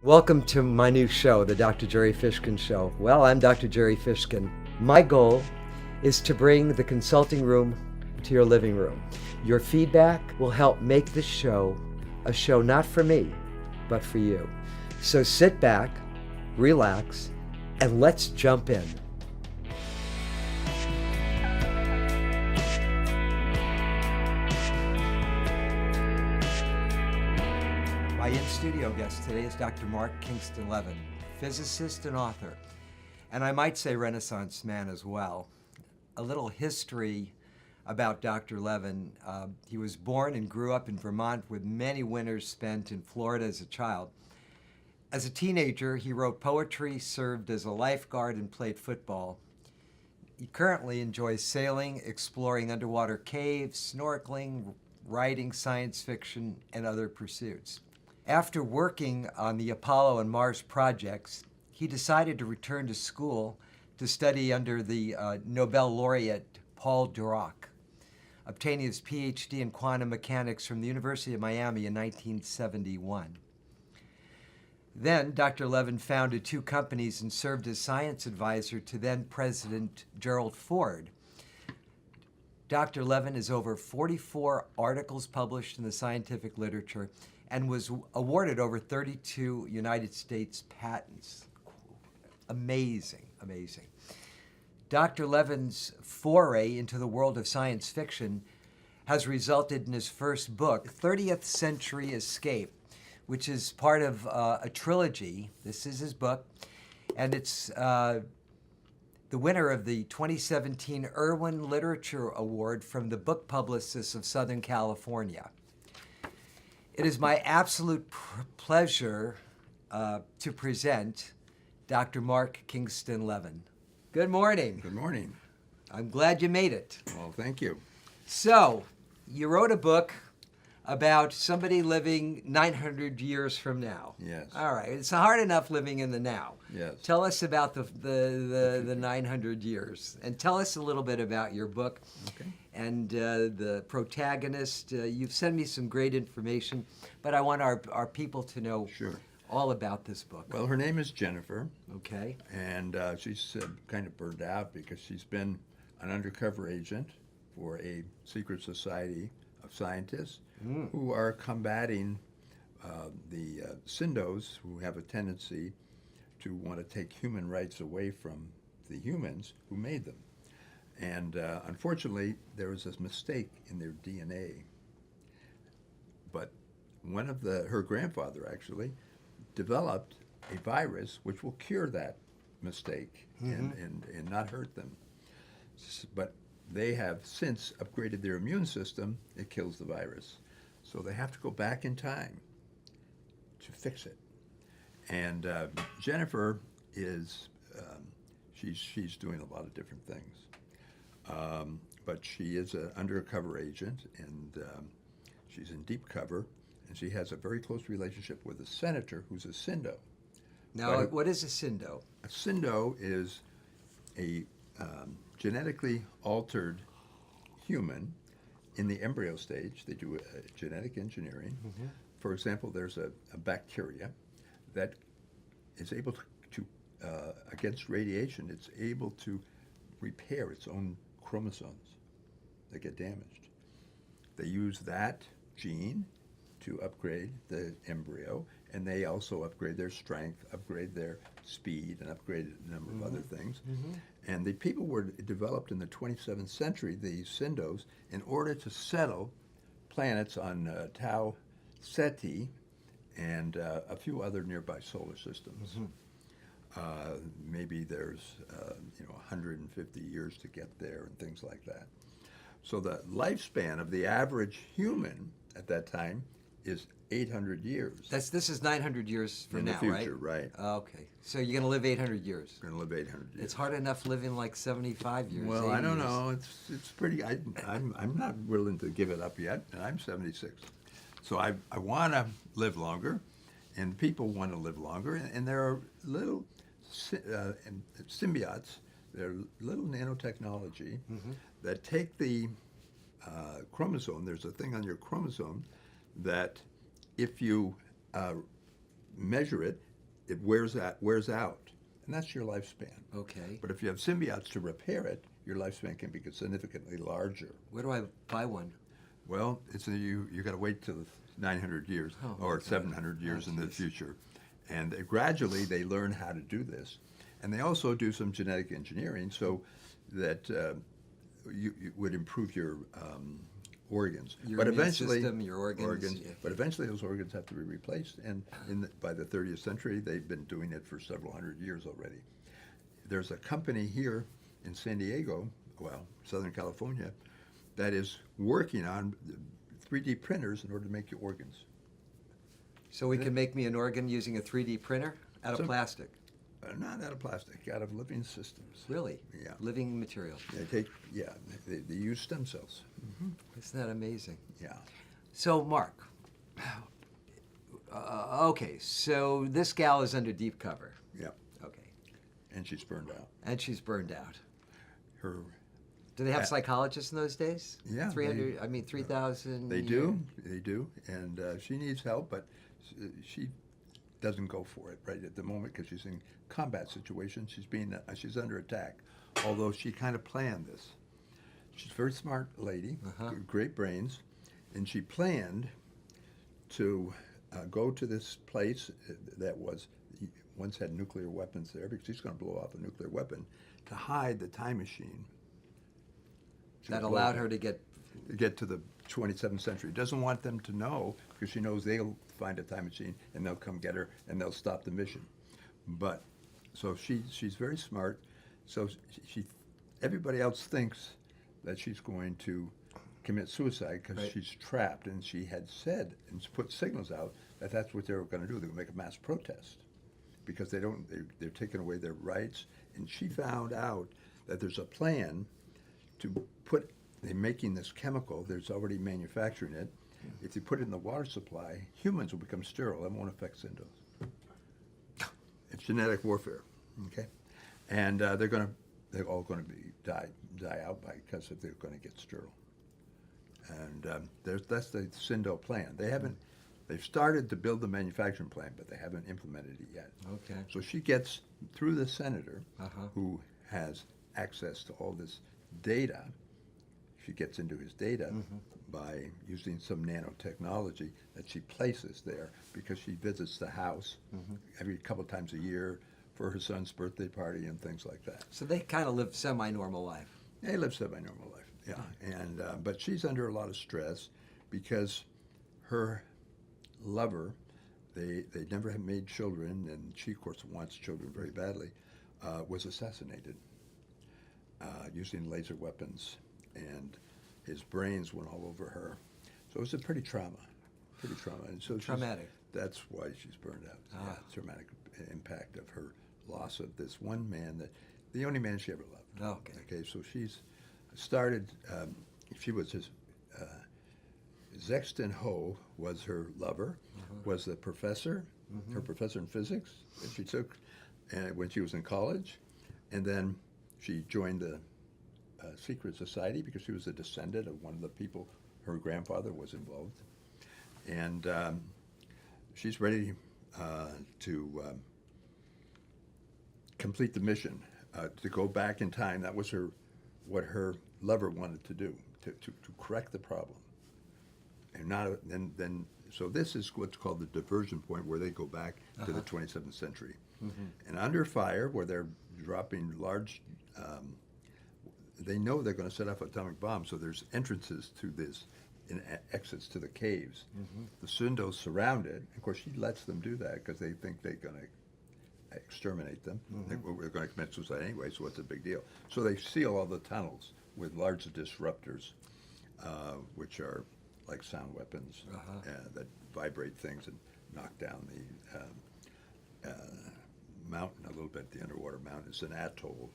Welcome to my new show, the Dr. Jerry Fishkin Show. Well, I'm Dr. Jerry Fishkin. My goal is to bring the consulting room to your living room. Your feedback will help make this show a show not for me, but for you. So sit back, relax, and let's jump in. My in-studio guest today is Dr. Kingston Levin, physicist and author, and I might say Renaissance man as well. A little history about Dr. Levin. He was born and grew up in Vermont with many winters spent in Florida as a child. As a teenager, he wrote poetry, served as a lifeguard, and played football. He currently enjoys sailing, exploring underwater caves, snorkeling, writing science fiction, and other pursuits. After working on the Apollo and Mars projects, he decided to return to school to study under the Nobel laureate Paul Dirac, obtaining his PhD in quantum mechanics from the University of Miami in 1971. Then Dr. Levin founded two companies and served as science advisor to then President Gerald Ford. Dr. Levin has over 44 articles published in the scientific literature and was awarded over 32 United States patents. Amazing, amazing. Dr. Levin's foray into the world of science fiction has resulted in his first book, 30th Century Escape, which is part of a trilogy. This is his book, and it's the winner of the 2017 Irwin Literature Award from the Book Publicists of Southern California. It is my absolute pleasure to present Dr. Kingston Levin. Good morning. Good morning. I'm glad you made it. Well, thank you. So, you wrote a book about somebody living 900 years from now. Yes. All right. It's hard enough living in the now. Yes. Tell us about the 900 years, and tell us a little bit about your book. Okay. And the protagonist. You've sent me some great information, but I want our people to know Sure. all about this book. Well, her name is Jennifer, Okay. and she's kind of burned out because she's been an undercover agent for a secret society of scientists who are combating the Syndos, who have a tendency to want to take human rights away from the humans who made them. And unfortunately, there was this mistake in their DNA. But one of her grandfather actually developed a virus which will cure that mistake and not hurt them. But they have since upgraded their immune system. It kills the virus. So they have to go back in time to fix it. And Jennifer is, she's doing a lot of different things. But she is an undercover agent, and she's in deep cover, and she has a very close relationship with a senator who's a Syndo. Now, what is a Syndo? A Syndo is a genetically altered human in the embryo stage. They do genetic engineering. Mm-hmm. For example, there's a bacteria that is able to against radiation, it's able to repair its own chromosomes that get damaged. They use that gene to upgrade the embryo, and they also upgrade their strength, upgrade their speed, and upgrade a number of other things. Mm-hmm. And the people were developed in the 27th century, the Syndos, in order to settle planets on Tau Ceti and a few other nearby solar systems. Mm-hmm. Maybe there's 150 years to get there and things like that. So the lifespan of the average human at that time is 800 years. This is 900 years from in now, the future, right? Okay. So you're going to live 800 years. We're going to live 800 years. It's hard enough living like 75 years. Well, I don't years. know. It's pretty. I'm not willing to give it up yet, and I'm 76. So I want to live longer, and people want to live longer, and there are little symbiotes. They're little nanotechnology that take the chromosome. There's a thing on your chromosome that if you measure it, it wears out, and that's your lifespan. Okay. But if you have symbiotes to repair it, your lifespan can be significantly larger. Where do I buy one? Well, you got to wait till 900 years or 700 years in the future, and gradually they learn how to do this, and they also do some genetic engineering so that you would improve your organs. Your but immune eventually, system, your organs. Yeah. But eventually, those organs have to be replaced, and by the 30th century, they've been doing it for several hundred years already. There's a company here in San Diego, well, Southern California, that is working on 3D printers in order to make your organs. So we can make me an organ using a 3D printer out of plastic? Not out of plastic, out of living systems. Really? Yeah. Living material. They use stem cells. Mm-hmm. Isn't that amazing? Yeah. So, Mark, okay, so this gal is under deep cover. Yeah. Okay. And she's burned out. And she's burned out. Her. Do they have psychologists in those days? Yeah. 3,000? They do, and she needs help, but she doesn't go for it right at the moment because she's in combat situation. She's under attack, although she kind of planned this. She's a very smart lady, great brains, and she planned to go to this place that once had nuclear weapons there, because she's going to blow off a nuclear weapon, to hide the time machine. That allowed her to get to the 27th century. Doesn't want them to know because she knows they'll find a time machine and they'll come get her and they'll stop the mission. But so she's very smart. So everybody else thinks that she's going to commit suicide because she's trapped, and she had said and put signals out that that's what they were going to do. They were going to make a mass protest because they're taking away their rights. And she found out that there's a plan to they're making this chemical, there's already manufacturing it. If you put it in the water supply, humans will become sterile. That won't affect Sindos. It's genetic warfare, okay? And they're all going to die out because they're going to get sterile. And that's the Sindo plan. They've started to build the manufacturing plant, but they haven't implemented it yet. Okay. So she gets through the senator who has access to all this data. She gets into his data by using some nanotechnology that she places there because she visits the house every couple of times a year for her son's birthday party and things like that. So they kind of live semi-normal life. They live semi-normal life, yeah. And but she's under a lot of stress because her lover, they never have made children, and she, of course, wants children very badly, was assassinated using laser weapons, and his brains went all over her. So it was a pretty trauma. And so traumatic. That's why she's burned out. Yeah, traumatic impact of her loss of this one man, the only man she ever loved. Okay, so she's started, she was his, Sexton Ho was her lover, was the professor, her professor in physics that she took when she was in college, and then she joined the secret society because she was a descendant of one of the people her grandfather was involved. And she's ready to complete the mission, to go back in time. That was what her lover wanted to do, to correct the problem. And then so this is what's called the diversion point, where they go back to the 27th century. And under fire, where they're dropping large, they know they're going to set off atomic bombs, so there's entrances to this and exits to the caves. The Sindos surround it. Of course, she lets them do that because they think they're going to exterminate them. We're going to commit suicide anyway, so what's the big deal? So they seal all the tunnels with large disruptors, which are like sound weapons that vibrate things and knock down the mountain a little bit. The underwater mountain. It's an atoll.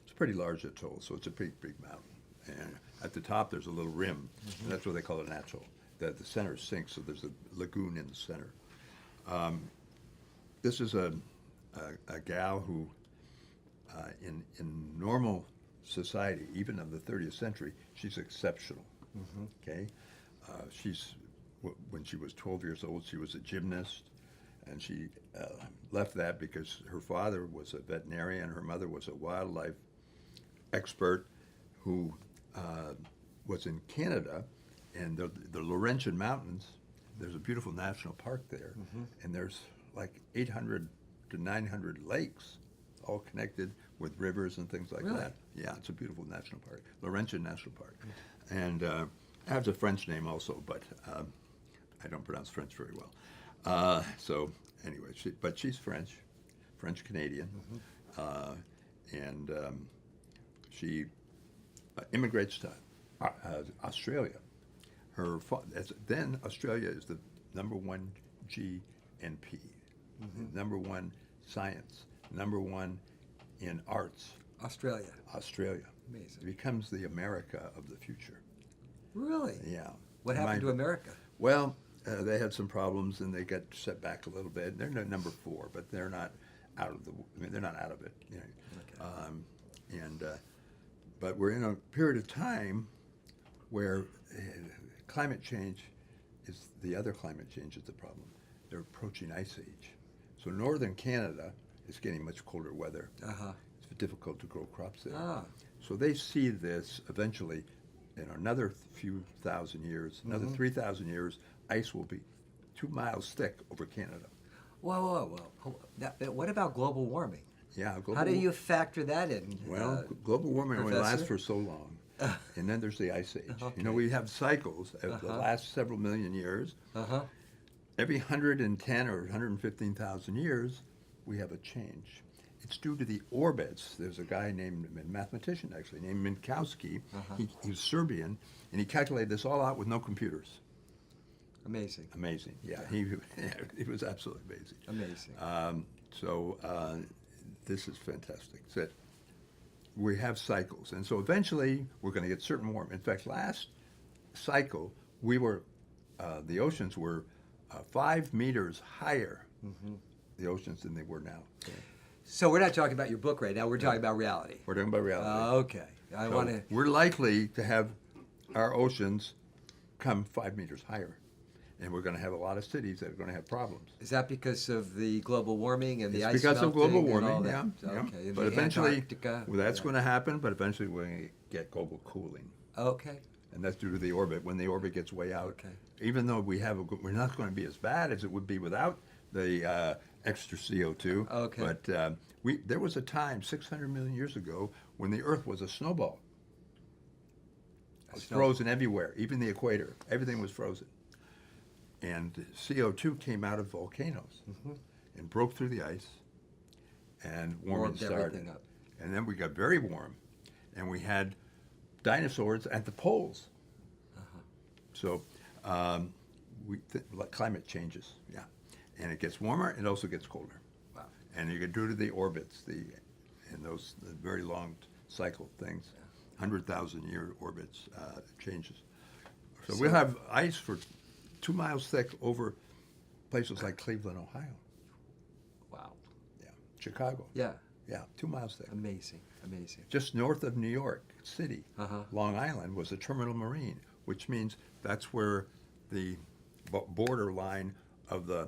It's a pretty large atoll, so it's a big mountain. And at the top, there's a little rim, and that's what they call it, an atoll. The center sinks, so there's a lagoon in the center. This is a gal who, in normal society, even of the 30th century, she's exceptional. Okay, when she was 12 years old, she was a gymnast. and she left that because her father was a veterinarian, her mother was a wildlife expert who was in Canada, and the Laurentian Mountains, there's a beautiful national park there, and there's like 800 to 900 lakes, all connected with rivers and things like that. Yeah, it's a beautiful national park, Laurentian National Park. And it has a French name also, but I don't pronounce French very well. So anyway, she's French Canadian, and she immigrates to Australia. Then Australia is the #1 GNP, #1 science, #1 in arts. Australia. Amazing. It becomes the America of the future. Really? Yeah. What happened to America? Well, they had some problems and they got set back a little bit. They're #4, but they're not out of they're not out of it. You know. Okay. But we're in a period of time where climate change is the other climate change is the problem. They're approaching ice age. So northern Canada is getting much colder weather. It's difficult to grow crops there. So they see this eventually in another few thousand years, another 3,000 years, ice will be 2 miles thick over Canada. Whoa. What about global warming? Yeah. How do you factor that in? Well, global warming only Professor? lasts for so long. And then there's the ice age. Okay. You know, we have cycles of the last several million years. Every 110 or 115,000 years, we have a change. It's due to the orbits. There's a guy named, a mathematician actually, named Minkowski. He's Serbian, and he calculated this all out with no computers. Amazing. Yeah, he was absolutely amazing. So this is fantastic. So we have cycles, and so eventually we're going to get certain warm. In fact, last cycle we were, the oceans were 5 meters higher, the oceans, than they were now. So we're not talking about your book right now. We're talking about reality. We're talking about reality. Okay. We're likely to have our oceans come 5 meters higher. And we're going to have a lot of cities that are going to have problems. Is that because of the global warming and the ice melting? Because of global warming, yeah. Okay. But eventually, that's going to happen, but eventually we're going to get global cooling. Okay. And that's due to the orbit. When the orbit gets way out, even though we're not going to be as bad as it would be without the extra CO2. Okay. But there was a time 600 million years ago when the Earth was a snowball. It was frozen everywhere, even the equator. Everything was frozen. And CO2 came out of volcanoes and broke through the ice, and warming started. Up. And then we got very warm, and we had dinosaurs at the poles. So climate changes, and it gets warmer and it also gets colder. Wow. And you get due to the orbits, and those the very long cycle things, 100,000-year orbits changes. So we'll have ice for 2 miles thick over places like Cleveland, Ohio. Wow. Yeah. Chicago. Yeah. Yeah, 2 miles thick. Amazing. Just north of New York City, Long Island was a terminal marine, which means that's where the border line of the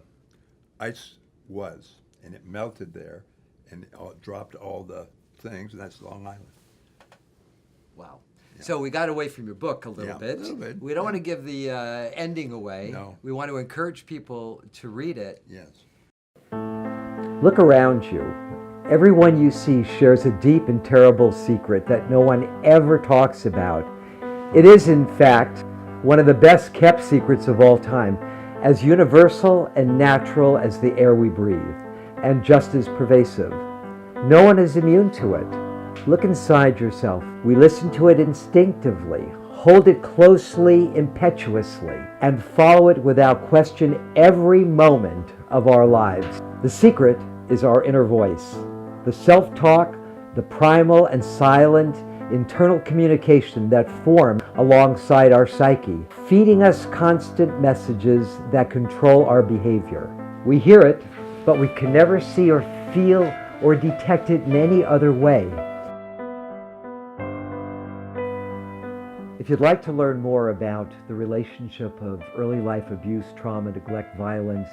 ice was, and it melted there, and it dropped all the things, and that's Long Island. Wow. Yeah. So we got away from your book a little bit. A little bit. We don't want to give the ending away. No. We want to encourage people to read it. Yes. Look around you. Everyone you see shares a deep and terrible secret that no one ever talks about. It is, in fact, one of the best kept secrets of all time, as universal and natural as the air we breathe, and just as pervasive. No one is immune to it. Look inside yourself. We listen to it instinctively, hold it closely, impetuously, and follow it without question every moment of our lives. The secret is our inner voice, the self-talk, the primal and silent internal communication that form alongside our psyche, feeding us constant messages that control our behavior. We hear it, but we can never see or feel or detect it in any other way. If you'd like to learn more about the relationship of early life abuse, trauma, neglect, violence,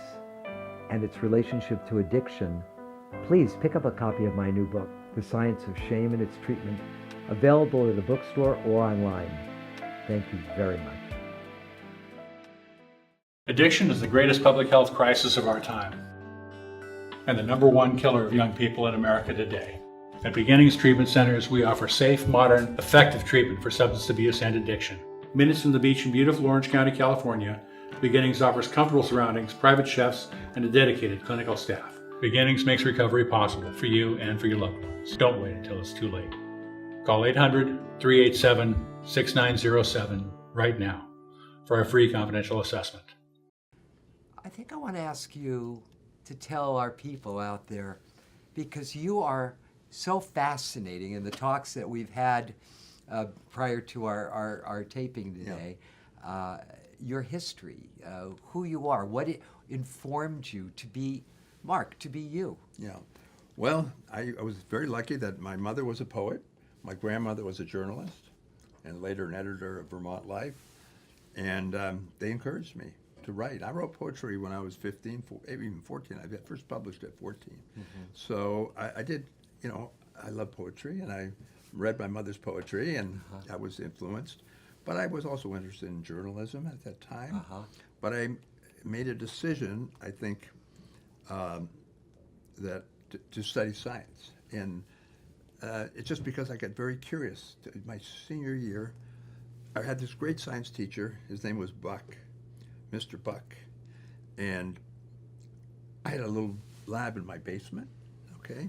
and its relationship to addiction, please pick up a copy of my new book, The Science of Shame and Its Treatment, available at a bookstore or online. Thank you very much. Addiction is the greatest public health crisis of our time, and the #1 killer of young people in America today. At Beginnings Treatment Centers, we offer safe, modern, effective treatment for substance abuse and addiction. Minutes from the beach in beautiful Orange County, California, Beginnings offers comfortable surroundings, private chefs, and a dedicated clinical staff. Beginnings makes recovery possible for you and for your loved ones. Don't wait until it's too late. Call 800-387-6907 right now for a free confidential assessment. I think I want to ask you to tell our people out there, because you are so fascinating in the talks that we've had prior to our taping today, your history, who you are, what it informed you to be Mark, to be you. Yeah. Well, I was very lucky that my mother was a poet, my grandmother was a journalist, and later an editor of Vermont Life, and they encouraged me to write. I wrote poetry when I was 15, even 14. I first published at 14. So I did, I love poetry, and I read my mother's poetry, and I was influenced. But I was also interested in journalism at that time. But I made a decision, I think, that to study science. And it's just because I got very curious. My senior year, I had this great science teacher. His name was Buck, Mr. Buck. And I had a little lab in my basement, okay?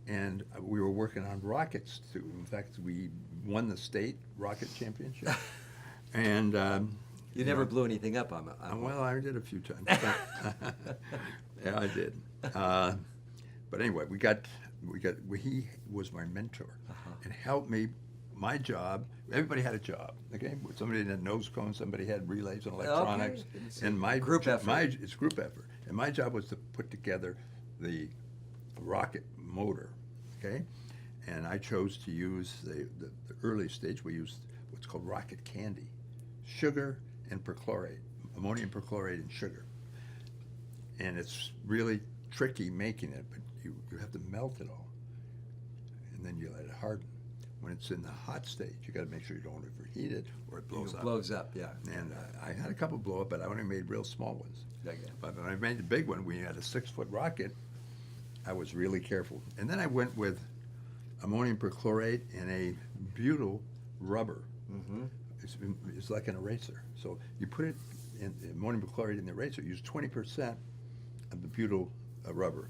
And we were working on rockets, too. In fact, we won the state rocket championship. And you never blew anything up on it. Well, I did a few times. Yeah, I did. But anyway, he was my mentor and helped me. My job, everybody had a job. Okay, somebody had nose cones, somebody had relays and electronics, and my group effort. It's group effort, and my job was to put together the rocket motor. Okay, and I chose to use the early stage. We used what's called rocket candy, sugar and perchlorate, ammonium perchlorate and sugar, and it's really tricky making it, but you have to melt it all, and then you let it harden. When it's in the hot stage, you got to make sure you don't overheat it, or it blows up. It blows up, yeah. And I had a couple blow up, but I only made real small ones. But when I made the big one, we had a 6-foot rocket. I was really careful, and then I went with ammonium perchlorate and a butyl rubber. It's like an eraser. So you put it in ammonium perchlorate in the eraser. Use 20% of the butyl rubber.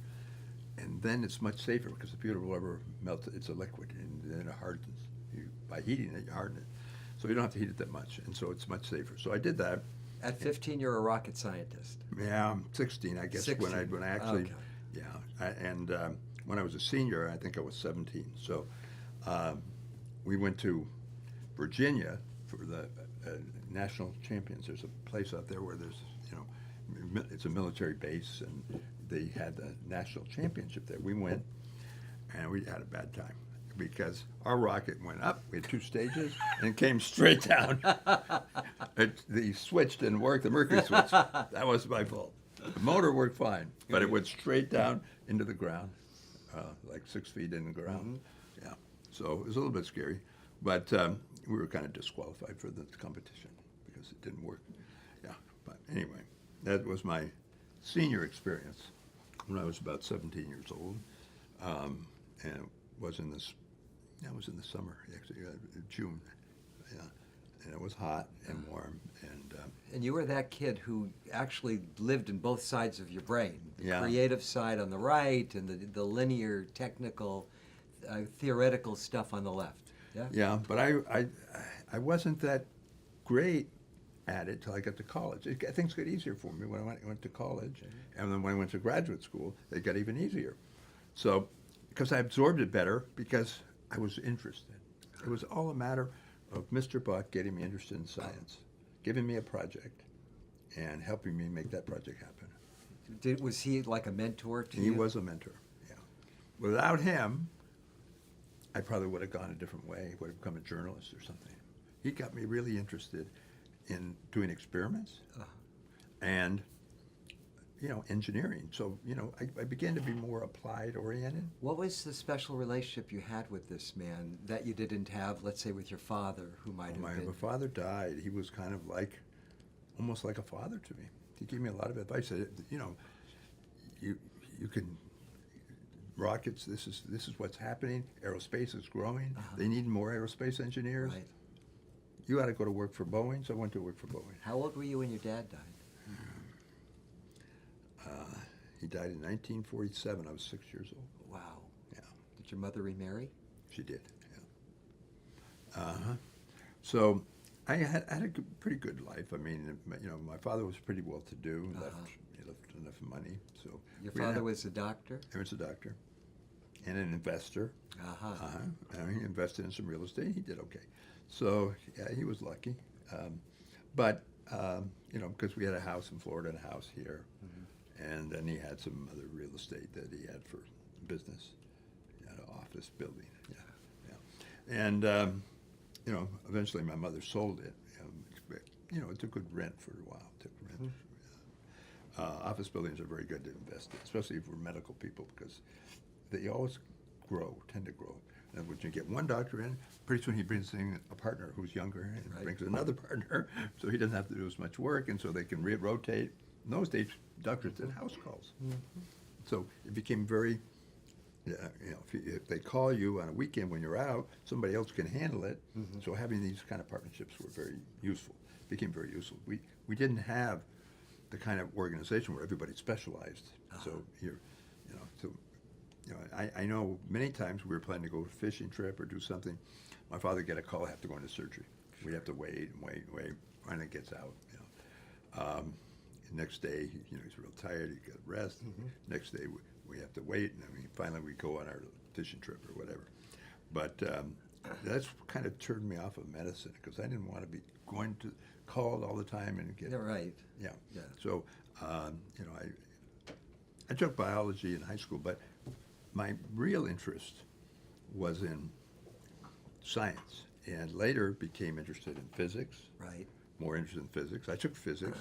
And then it's much safer because the butyl rubber melts. It's a liquid, and then it hardens. By heating it, you harden it. So you don't have to heat it that much, and so it's much safer. So I did that. At 15, you're a rocket scientist. Yeah, I'm 16, I guess. 16. When I actually, when I was a senior, I think I was 17. So we went to Virginia for the national champions. There's a place out there where there's, it's a military base, and they had the national championship there. We went, and we had a bad time because our rocket went up. We had 2 stages and came straight down. The switch didn't work, the mercury switch. That was my fault. The motor worked fine, but it went straight down into the ground, like 6 feet in the ground. Yeah, so it was a little bit scary, but we were kind of disqualified for the competition because it didn't work. Yeah, but anyway, that was my senior experience when I was about 17 years old, and it was in this. It was in the summer, actually, June. Yeah, and it was hot and warm, and you were that kid who actually lived in both sides of your brain, the Yeah. creative side on the right and the linear, technical, theoretical stuff on the left. Yeah. Yeah, but I wasn't that great at it till I got to college. Things got easier for me when I went to college, and then when I went to graduate school, they got even easier. So, because I absorbed it better, because I was interested. It was all a matter of Mr. Buck getting me interested in science, giving me a project, and helping me make that project happen. Was he like a mentor to you? He was a mentor, yeah. Without him, I probably would have gone a different way, would have become a journalist or something. He got me really interested in doing experiments and engineering. So, I began to be more applied oriented. What was the special relationship you had with this man that you didn't have, let's say, with your father, who might have My been? father died. He was kind of almost like a father to me. He gave me a lot of advice. You can rockets. This is what's happening. Aerospace is growing. They need more aerospace engineers. Right. You ought to go to work for Boeing. So I went to work for Boeing. How old were you when your dad died? He died in 1947. I was 6 years old. Wow. Yeah, Did your mother remarry? she did. Yeah. So I had a pretty good life. I mean, my father was pretty well to do. He left enough money. So Your we didn't father have- was a doctor? He was a doctor and an investor. Uh-huh. He invested in some real estate. He did okay. So yeah, he was lucky. But because we had a house in Florida and a house here, and then he had some other real estate that he had for business, he had an office building. Yeah. And eventually my mother sold it. It took good rent for a while. It took rent. Office buildings are very good to invest in, especially for medical people, because they always tend to grow. And when you get one doctor in, pretty soon he brings in a partner who's younger and brings another partner, so he doesn't have to do as much work, and so they can rotate. In those days, doctors did house calls. So it became very, if they call you on a weekend when you're out, somebody else can handle it. So having these kind of partnerships were very useful, became very useful. We didn't have the kind of organization where everybody specialized. So here, I know many times we were planning to go on a fishing trip or do something. My father would get a call, have to go into surgery. We have to wait and wait and wait. Finally gets out. Next day, he's real tired. He got rest. Next day, we have to wait, and finally we go on our fishing trip or whatever. But that's kind of turned me off of medicine, because I didn't want to be going to called all the time and get. Yeah, right. Yeah. Yeah. So, I took biology in high school, but my real interest was in science, and later became interested in physics. Right. More interested in physics. I took physics,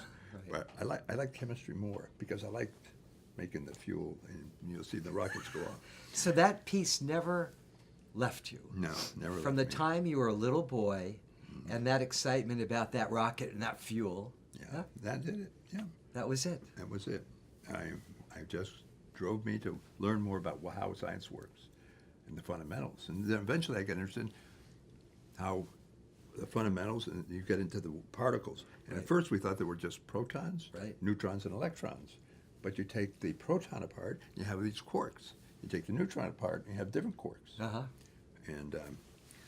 Right. but I like chemistry more, because I liked making the fuel, and you'll see the rockets go off. So that piece never left you? No, never. From the left me. time you were a little boy, and that excitement about that rocket and that fuel, Yeah, that did it. Yeah, that was it. that was it. I just drove me to learn more about how science works and the fundamentals, and then eventually I got interested in how the fundamentals, and you get into the particles. And at first we thought they were just protons, neutrons, and electrons. But you take the proton apart, you have these quarks. You take the neutron apart, and you have different quarks. And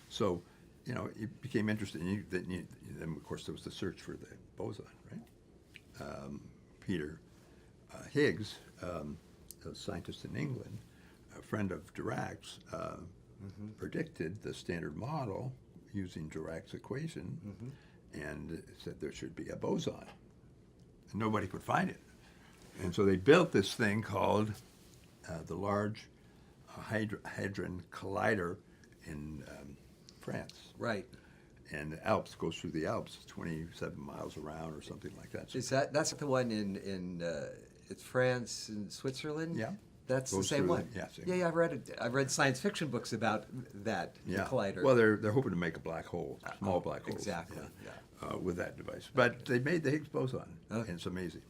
so, it became interesting. Then, of course, there was the search for the boson, right? Peter Higgs, a scientist in England, a friend of Dirac's, predicted the Standard Model using Dirac's equation, and said there should be a boson. And nobody could find it. And so they built this thing called the Large Hadron Collider in France. Right. And the Alps, goes through the Alps, 27 miles around or something like that. So That's the one in it's France and Switzerland? Yeah. That's the Goes same through one. yeah, same Yeah, I've read it. I've read science fiction books about that, the collider. Well, they're hoping to make a black hole, small black holes. exactly, with that device. But they made the Higgs boson, and it's amazing.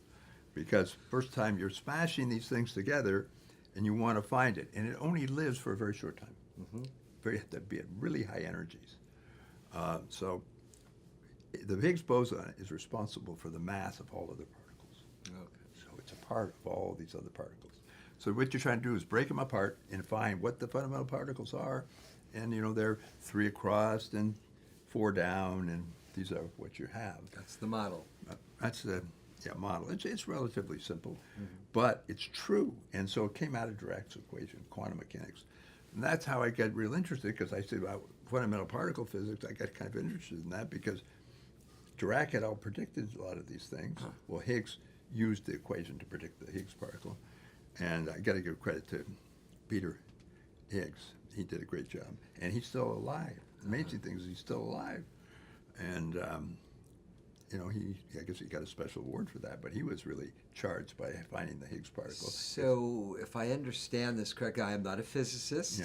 Because first time you're smashing these things together, and you want to find it, and it only lives for a very short time. Have to be at really high energies. So the Higgs boson is responsible for the mass of all other particles. Okay. So it's a part of all these other particles. So what you're trying to do is break them apart and find what the fundamental particles are, and they're 3 across and 4 down, and these are what you have. That's the model. That's the model. It's relatively simple, but it's true. And so it came out of Dirac's equation, quantum mechanics. And that's how I got real interested, because I said about fundamental particle physics, I got kind of interested in that, because Dirac had all predicted a lot of these things. Well, Higgs used the equation to predict the Higgs particle. And I got to give credit to Peter Higgs. He did a great job. And he's still alive. The amazing thing is he's still alive. And I guess he got a special award for that, but he was really charged by finding the Higgs particle. So, if I understand this correctly, I am not a physicist,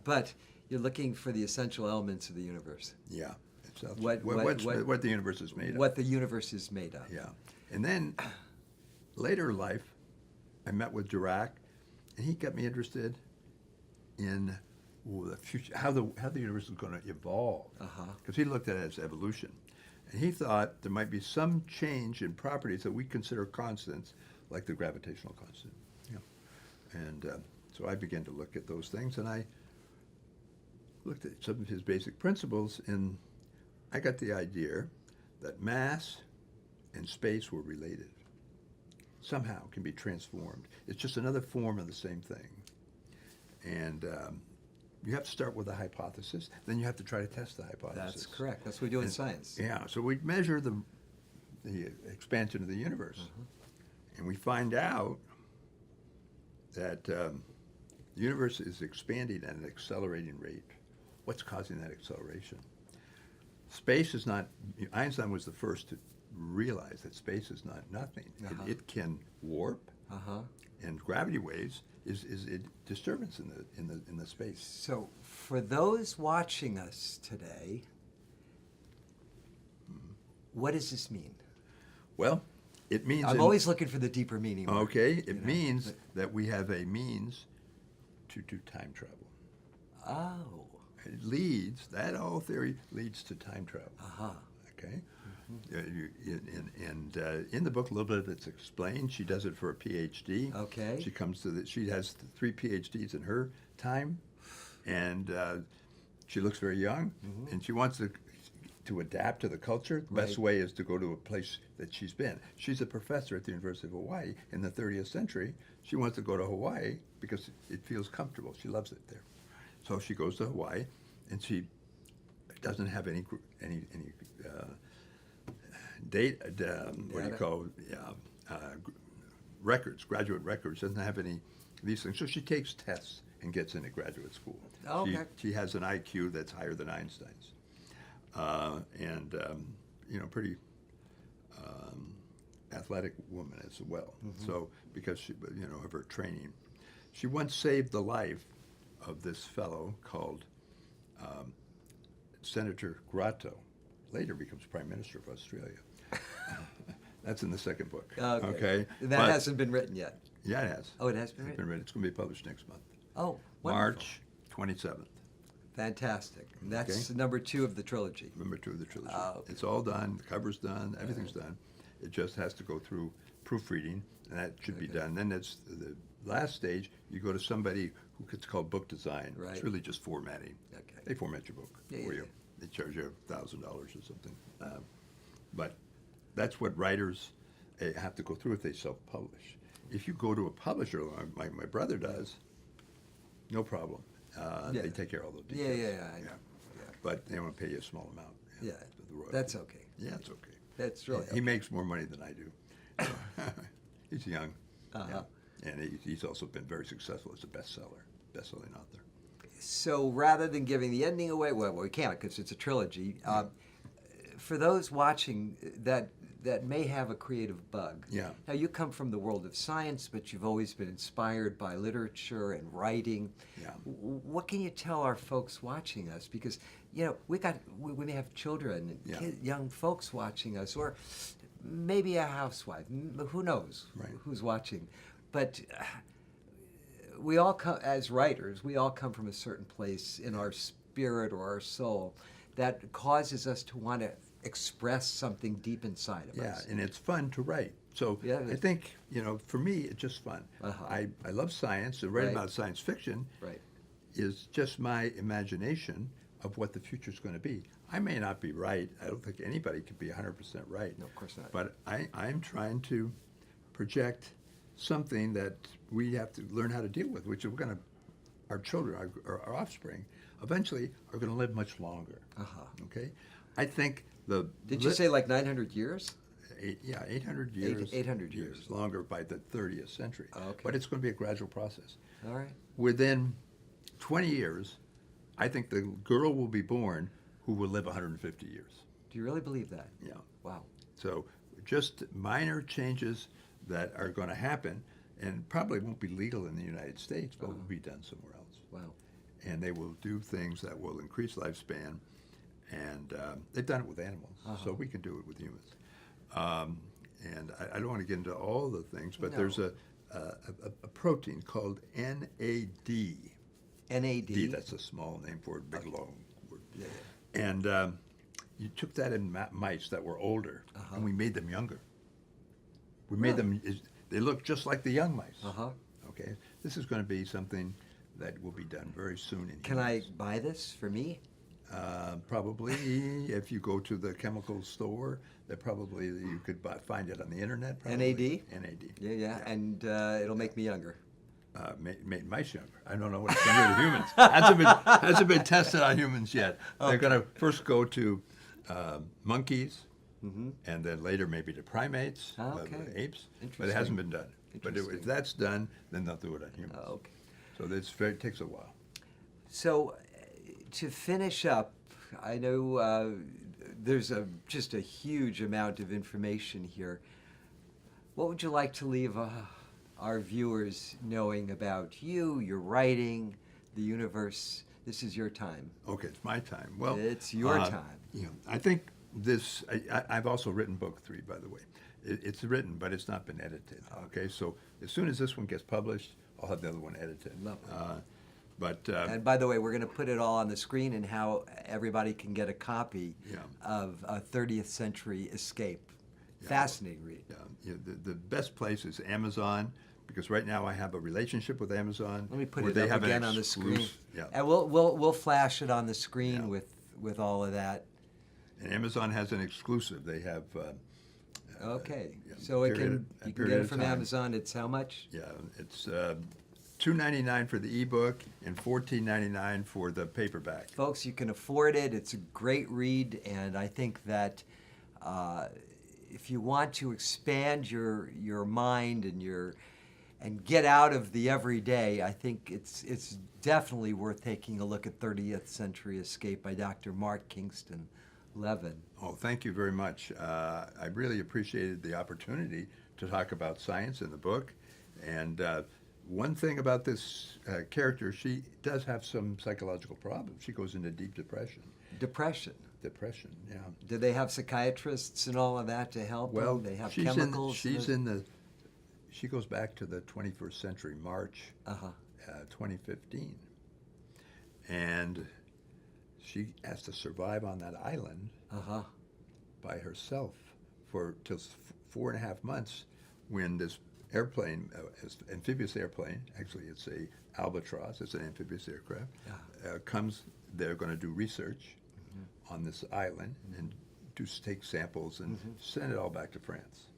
but you're looking for the essential elements of the universe. Yeah. What the universe is made of. What the universe is made of. Yeah. And then, later in life, I met with Dirac, and he got me interested in the future, how the universe is going to evolve. Because he looked at it as evolution. And he thought there might be some change in properties that we consider constants, like the gravitational constant. Yeah. And so I began to look at those things, and I looked at some of his basic principles, and I got the idea that mass and space were related. Somehow can be transformed. It's just another form of the same thing. And you have to start with a hypothesis, then you have to try to test the hypothesis. That's correct. That's what we do in science. Yeah, so we measure the expansion of the universe. And we find out that the universe is expanding at an accelerating rate. What's causing that acceleration? Space is not, Einstein was the first to realize that space is not nothing. It can warp, and gravity waves is a disturbance in the space. So, for those watching us today, what does this mean? Well, it means I'm always looking for the deeper meaning. Okay, it means that we have a means to do time travel. Oh. It leads, that whole theory leads to time travel. Okay? In the book, a little bit of it's explained. She does it for a PhD. Okay. She has 3 PhDs in her time, and she looks very young, and she wants to adapt to the culture. The best way is to go to a place that she's been. She's a professor at the University of Hawaii in the 30th century. She wants to go to Hawaii because it feels comfortable. She loves it there. So she goes to Hawaii, and she doesn't have any records, graduate records, doesn't have any of these things. So she takes tests and gets into graduate school. Okay. She has an IQ that's higher than Einstein's. Pretty athletic woman as well. So because she, of her training, she once saved the life of this fellow called Senator Grotto. Later becomes Prime Minister of Australia. That's in the second book. Okay. That hasn't been written yet. Yeah, it has. Oh, it has been written? It's been written. It's going to be published next month. Oh, wonderful. March 27th. Fantastic. And that's number 2 of the trilogy. Number 2 of the trilogy. Oh, okay. It's all done. The cover's done. Everything's done. It just has to go through proofreading, and that should be done. Then it's the last stage. You go to somebody who it's called book design. Right. It's really just formatting. Okay. They format your book for you. They charge you $1,000 or something. But that's what writers have to go through if they self-publish. If you go to a publisher, like my brother does, no problem. They take care of all the details. Yeah. But they want to pay you a small amount. Yeah, the royalty. that's okay. Yeah, it's okay. That's really He makes more money than I do. He's young. Uh-huh. And he's also been very successful as a best-selling author. So rather than giving the ending away, well, we can't because it's a trilogy. For those watching that may have a creative bug. Yeah. Now you come from the world of science, but you've always been inspired by literature and writing. Yeah. What can you tell our folks watching us? Because we may have children and young folks watching us, or maybe a housewife. Who knows who's watching? But we all come as writers. We all come from a certain place in our spirit or our soul that causes us to want to express something deep inside of us. Yeah, and it's fun to write. So I think, for me, it's just fun. I love science, and writing about science fiction is just my imagination of what the future's going to be. I may not be right. I don't think anybody could be 100% right. No, of course not. But I'm trying to project something that we have to learn how to deal with, which our children, our offspring, eventually are going to live much longer. Okay? I think Did you say like 900 years? 800 years. 800 years. Longer by the 30th century. Okay. But it's going to be a gradual process. All right. Within 20 years, I think the girl will be born who will live 150 years. Do you really believe that? Yeah. Wow. So just minor changes that are going to happen and probably won't be legal in the United States, but will be done somewhere else. Wow. And they will do things that will increase lifespan. And they've done it with animals, so we can do it with humans. And I don't want to get into all the things, but there's a protein called NAD. NAD? D, that's a small name for it, big long word. Yeah. And you took that in mice that were older, and we made them younger. We made them, they look just like the young mice. Okay, this is going to be something that will be done very soon in Can humans. I buy this for me? Probably, if you go to the chemical store, you could find it on the internet. Probably. NAD? NAD. Yeah. And it'll make me younger. Made mice younger. I don't know what it's going to do to humans. Hasn't been tested on humans yet. They're going to first go to monkeys, and then later maybe to primates, apes. But it hasn't been done. But if that's done, then they'll do it on humans. Okay. So it takes a while. So, to finish up, I know there's just a huge amount of information here. What would you like to leave our viewers knowing about you, your writing, the universe? This is your time. Okay, it's my time. Well, it's your time. Yeah, I think this. I've also written book 3, by the way. It's written, but it's not been edited. Okay, so as soon as this one gets published, I'll have the other one edited. Lovely. And by the way, we're going to put it all on the screen and how everybody can get a copy of a 30th Century Escape. Fascinating read. Yeah, the best place is Amazon, because right now I have a relationship with Amazon. Let me put it up again on the screen. Yeah. And we'll flash it on the screen with all of that. And Amazon has an exclusive. They have. Okay, so you can get it from Amazon. It's how much? Yeah, it's $2.99 for the ebook and $14.99 for the paperback. Folks, you can afford it. It's a great read, and I think that if you want to expand your mind and get out of the everyday, I think it's definitely worth taking a look at 30th Century Escape by Dr. Mark Kingston Levin. Oh, thank you very much. I really appreciated the opportunity to talk about science in the book. And one thing about this character, she does have some psychological problems. She goes into deep depression. Depression, yeah. Do they have psychiatrists and all of that to help them? They have chemicals? She goes back to the 21st century, March 2015. And she has to survive on that island by herself till 4.5 months, when this airplane, amphibious airplane, actually it's a Albatross, it's an amphibious aircraft, comes. They're going to do research on this island and take samples and send it all back to France.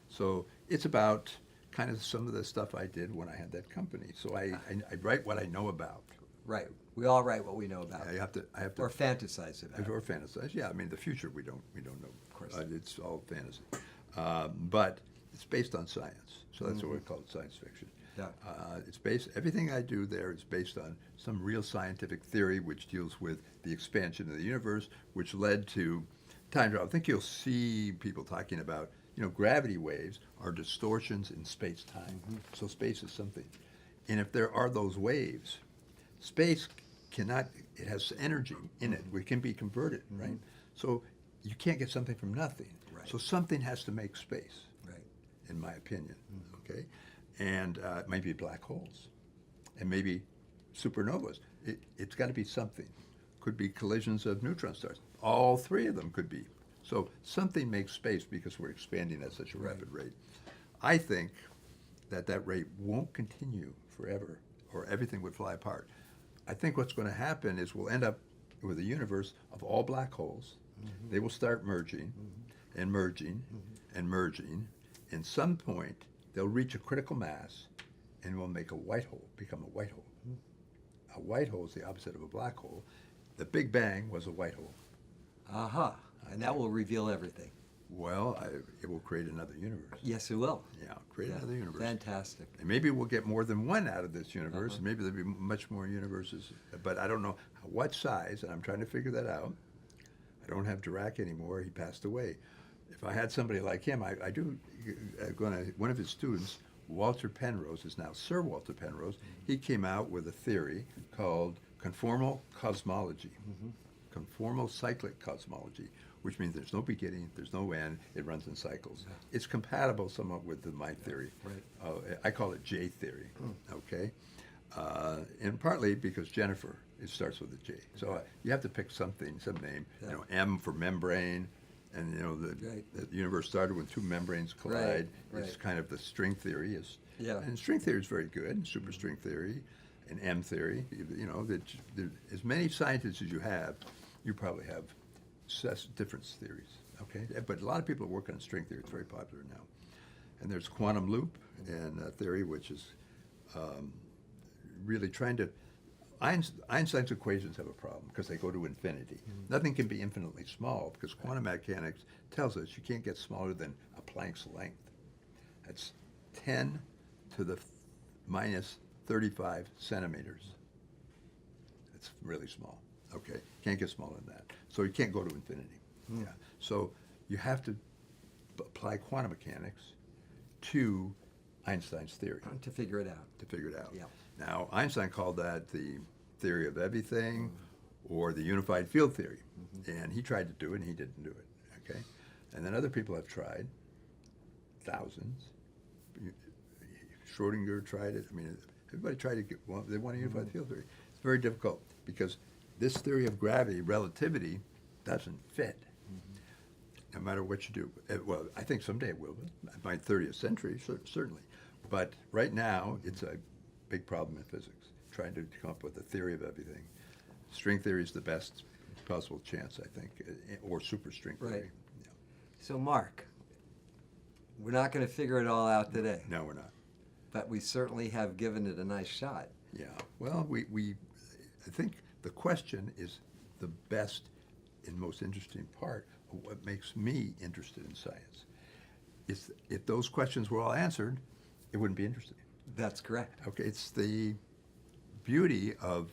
So it's about kind of some of the stuff I did when I had that company. So I write what I know about. Right. We all write what we know about. I have to. Or fantasize about. Or fantasize. Yeah. I mean, the future we don't know. Of course. It's all fantasy. But it's based on science, so that's what we call it, science fiction. Yeah. Everything I do there is based on some real scientific theory, which deals with the expansion of the universe, which led to time travel. I think you'll see people talking about, gravity waves are distortions in space-time. So space is something. And if there are those waves, space it has energy in it, which can be converted, right? So you can't get something from nothing. Right. So something has to make space, right? In my opinion, okay? And it might be black holes, and maybe supernovas. It's got to be something. Could be collisions of neutron stars. All 3 of them could be. So something makes space because we're expanding at such a rapid rate. I think that rate won't continue forever, or everything would fly apart. I think what's going to happen is we'll end up with a universe of all black holes. They will start merging and merging and merging. And some point, they'll reach a critical mass and will make become a white hole. A white hole is the opposite of a black hole. The Big Bang was a white hole. And that will reveal everything. Well, it will create another universe. Yes, it will. Yeah, create another universe. Fantastic. And maybe we'll get more than one out of this universe. Maybe there'll be much more universes. But I don't know what size, and I'm trying to figure that out. I don't have Dirac anymore. He passed away. if I had somebody like him, I do. One of his students, Walter Penrose, is now Sir Walter Penrose. He came out with a theory called conformal cosmology, conformal cyclic cosmology, which means there's no beginning, there's no end, it runs in cycles. It's compatible somewhat with my theory. Right. I call it J theory, okay? And partly because Jennifer, it starts with a J. So you have to pick something, some name, you know, M for membrane, and you know, the universe started when two membranes collide. It's kind of the string theory is, and string theory is very good, superstring theory, and M theory. You know, that as many scientists as you have, you probably have different theories. Okay, but a lot of people are working on string theory. It's very popular now. And there's quantum loop and theory, which is really trying to. Einstein's equations have a problem because they go to infinity. Nothing can be infinitely small because quantum mechanics tells us you can't get smaller than a Planck's length. That's 10 to the minus 35 centimeters. It's really small. Okay, can't get smaller than that. So you can't go to infinity. Yeah. So you have to apply quantum mechanics to Einstein's theory. To figure it out. To figure it out. Yeah. Now, Einstein called that the theory of everything or the unified field theory. And he tried to do it, and he didn't do it. Okay? And then other people have tried, thousands. Schrodinger tried it. I mean, everybody tried to get, well, they want a unified field theory. It's very difficult because this theory of gravity, relativity, doesn't fit. No matter what you do. Well, I think someday it will. By the 30th century, certainly. But right now, it's a big problem in physics, trying to come up with a theory of everything. String theory is the best possible chance, I think, or superstring theory. Right. Yeah. So, Mark, we're not going to figure it all out today. No, we're not. But we certainly have given it a nice shot. Yeah. Well, I think the question is the best and most interesting part of what makes me interested in science. If those questions were all answered, it wouldn't be interesting. That's correct. Okay, it's the beauty of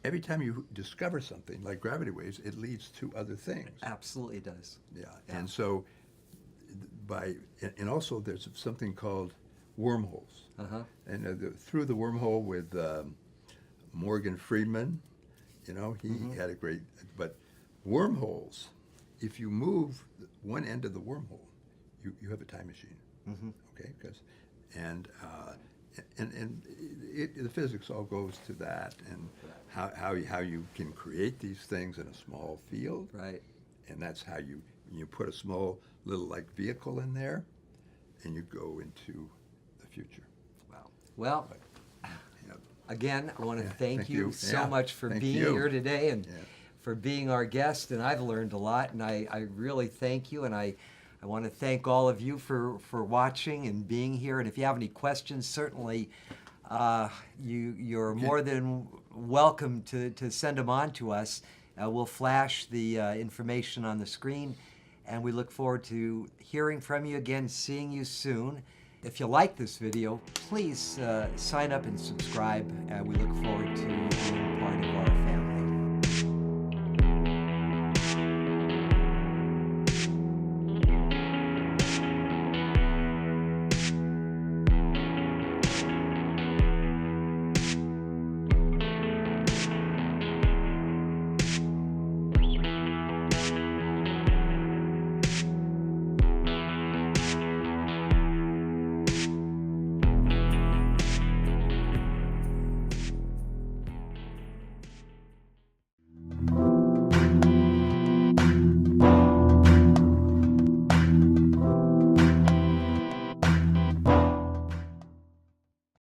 every time you discover something like gravity waves, it leads to other things. It absolutely does. Yeah, and so and also there's something called wormholes. And through the wormhole with Morgan Freeman, you know, he had a great, but wormholes, if you move one end of the wormhole, you have a time machine. Okay, because the physics all goes to that, and how you can create these things in a small field. Right. And that's how you put a small little like vehicle in there, and you go into the future. Wow. Well, again, I want to thank you so Yeah, much for thank being you. here today and for being our guest. And I've learned a lot, and I really thank you. And I want to thank all of you for watching and being here. And if you have any questions, certainly you're more than welcome to send them on to us. We'll flash the information on the screen, and we look forward to hearing from you again, seeing you soon. If you like this video, please sign up and subscribe. We look forward to being part of